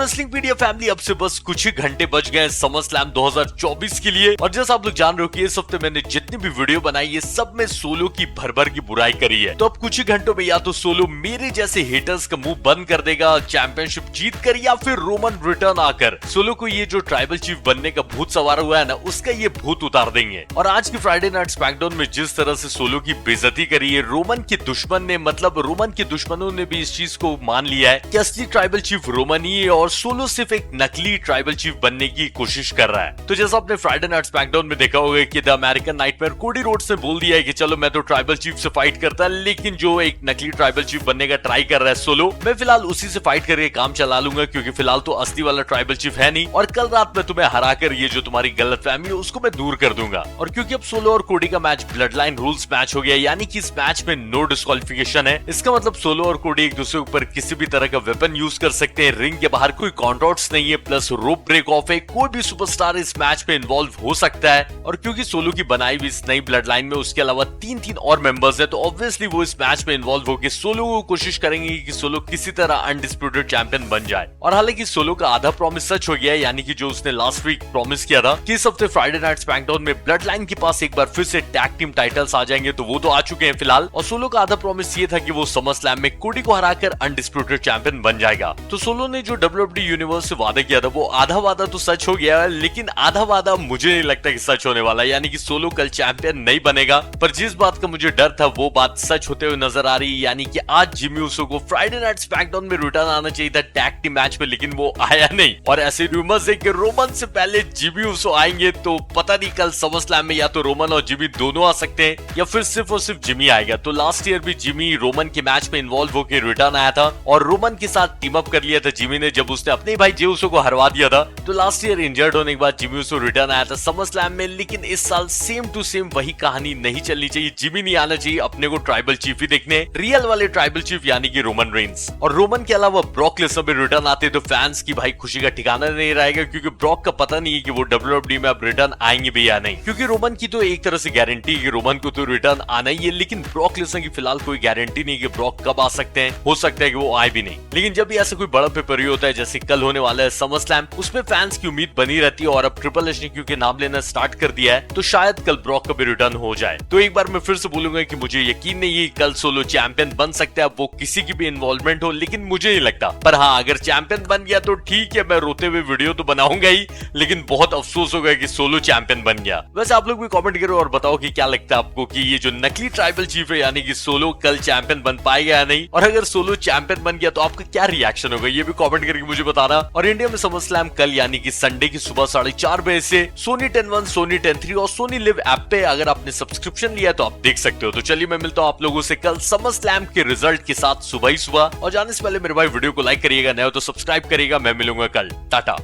रेसलिंगपीडिया family अब से बस कुछ ही घंटे बच गए समर स्लैम 2024 के लिए। और जैसा आप लोग जान रहे हो कि इस हफ्ते मैंने जितनी भी वीडियो बनाई है सब में सोलो की भर की बुराई करी है। तो अब कुछ ही घंटों में या तो सोलो मेरे जैसे हेटर्स का मुंह बंद कर देगा चैंपियनशिप जीत कर, या फिर रोमन रिटर्न आकर सोलो को ये जो ट्राइबल चीफ बनने का भूत सवार हुआ है ना, उसका ये भूत उतार देंगे। और आज की फ्राइडे नाइट स्मैकडाउन में जिस तरह से सोलो की बेइज्जती करी है रोमन के दुश्मन ने, मतलब रोमन के दुश्मनों ने भी इस चीज को मान लिया है कि असली ट्राइबल चीफ रोमन ही है और सोलो सिर्फ एक नकली ट्राइबल चीफ बनने की कोशिश कर रहा है। तो जैसा आपने फ्राइडे नाइट स्मैकडाउन में देखा होगा कि the American nightmare Cody Rhodes ने बोल दिया है कि चलो मैं तो ट्राइबल चीफ से फाइट करता, लेकिन जो एक नकली ट्राइबल चीफ बनने का ट्राई कर रहा है सोलो, मैं फिलहाल उसी से फाइट करके काम चला लूंगा, क्योंकि फिलहाल तो असली वाला ट्राइबल चीफ है नहीं। और कल रात में तुम्हें हराकर ये जो तुम्हारी गलतफहमी है उसको मैं दूर कर दूंगा। और क्योंकि अब सोलो और कोडी का match blood line rules match हो गया, यानी कि इस मैच में नो डिस्क्वालिफिकेशन है, इसका मतलब सोलो और कोडी एक दूसरे ऊपर किसी भी तरह का वेपन यूज कर सकते हैं। रिंग के बाहर कोई कॉन्ट्रैक्ट्स नहीं है, प्लस रोप ब्रेक ऑफ है, कोई भी सुपरस्टार इस मैच में इन्वॉल्व हो सकता है। और क्योंकि सोलो की बनाई हुई इस नई ब्लड लाइन में उसके अलावा तीन और मेंबर्स है, तो ऑब्वियसली वो इस मैच में इन्वॉल्व होकर सोलो को कोशिश करेंगे कि सोलो किसी तरह अनडिस्प्यूटेड चैंपियन बन जाए। और हालांकि सोलो का आधा प्रॉमिस सच हो गया है, यानी कि जो उसने लास्ट वीक प्रॉमिस किया था कि इस हफ्ते फ्राइडे नाइट स्मैकडाउन में ब्लड लाइन के पास एक बार फिर से टैग टीम टाइटल्स आ जाएंगे, तो वो तो आ चुके हैं फिलहाल। और सोलो का आधा प्रॉमिस ये था कि वो समर स्लैम में कोडी को हराकर अनडिस्प्यूटेड चैंपियन बन जाएगा। तो सोलो ने जो WWE यूनिवर्स से वादा किया था वो आधा वादा तो सच हो गया है, लेकिन आधा वादा मुझे नहीं लगता कि सच होने वाला है, यानी कि सोलो कल चैंपियन नहीं बनेगा। पर जिस बात का मुझे डर था वो बात सच होते हुए नजर आ रही है, यानी कि आज जिमी ऊसो को फ्राइडे नाइट स्मैकडाउन में रिटर्न आना चाहिए था टैग टीम मैच में, लेकिन वो आया नहीं। और ऐसे रूमर्स है कि रोमन से पहले जिमी ऊसो आएंगे, तो पता नहीं कल समर स्लैम में या तो रोमन और जिमी दोनों आ सकते हैं या फिर सिर्फ और सिर्फ जिमी आएगा। तो लास्ट ईयर भी जिमी रोमन के मैच में इन्वॉल्व होकर रिटर्न आया था और रोमन के साथ टीम अप कर लिया था जिमी ने, जब उसने अपने भाई जे ऊसो को हरवा दिया था। तो लास्ट ईयर इंजर्ड होने के बाद जिमी ऊसो रिटर्न आया था समर स्लैम में, लेकिन इस साल सेम टू सेम वही कहानी नहीं चलनी चाहिए, जिमी नहीं आना चाहिए, अपने को ट्राइबल चीफ ही देखने, रियल वाले ट्राइबल चीफ यानी कि रोमन रेंस। और रोमन के अलावा ब्रॉक लेसनर भी रिटर्न आते तो फैंस की भाई खुशी का ठिकाना नहीं रहेगा, क्योंकि ब्रॉक का पता नहीं है कि वो WWE में अब रिटर्न आएंगे भी या नहीं। क्योंकि रोमन की तो एक तरह से गारंटी है कि रोमन को तो रिटर्न आना ही है, लेकिन ब्रॉक लेसनर की फिलहाल कोई गारंटी नहीं कि ब्रॉक कब आ सकते हैं, हो सकता है कि वो आए भी नहीं। लेकिन जब भी ऐसा कोई बड़ा पेपर होता है जैसे कल होने वाला है समर स्लैम, उसमें फैंस की उम्मीद बनी रहती है। और अब ट्रिपल एच ने क्योंकि नाम लेना स्टार्ट कर दिया है, तो शायद कल ब्रॉक का भी रिटर्न हो जाए। तो एक बार मैं फिर से बोलूंगा कि मुझे यकीन नहीं है कल सोलो चैंपियन बन सकता है, अब वो किसी की भी इन्वॉल्वमेंट हो, लेकिन मुझे नहीं लगता। पर हाँ, अगर चैंपियन बन गया तो ठीक है, मैं रोते हुए वीडियो तो बनाऊंगा ही, लेकिन बहुत अफसोस होगा कि सोलो चैंपियन बन गया। वैसे आप लोग भी कमेंट करो और बताओ कि क्या लगता है आपको कि ये जो नकली ट्राइबल चीफ है यानी कि सोलो कल चैंपियन बन पाएगा या नहीं, और अगर सोलो चैंपियन बन गया तो आपका क्या रिएक्शन होगा ये भी कमेंट करके मुझे बताना। और इंडिया में समर स्लैम कल यानी कि संडे की सुबह 4:30 बजे से सोनी 10-1, सोनी 10-3 और सोनी लिव ऐप पे अगर आपने सब्सक्रिप्शन लिया तो आप देख सकते हो। तो चलिए मैं मिलता हूँ आप लोगों से कल समर स्लैम के रिजल्ट के साथ सुबह ही सुबह। और जाने से पहले मेरे भाई वीडियो को लाइक करिएगा, नए हो तो सब्सक्राइब करिएगा। मैं मिलूंगा कल, टाटा।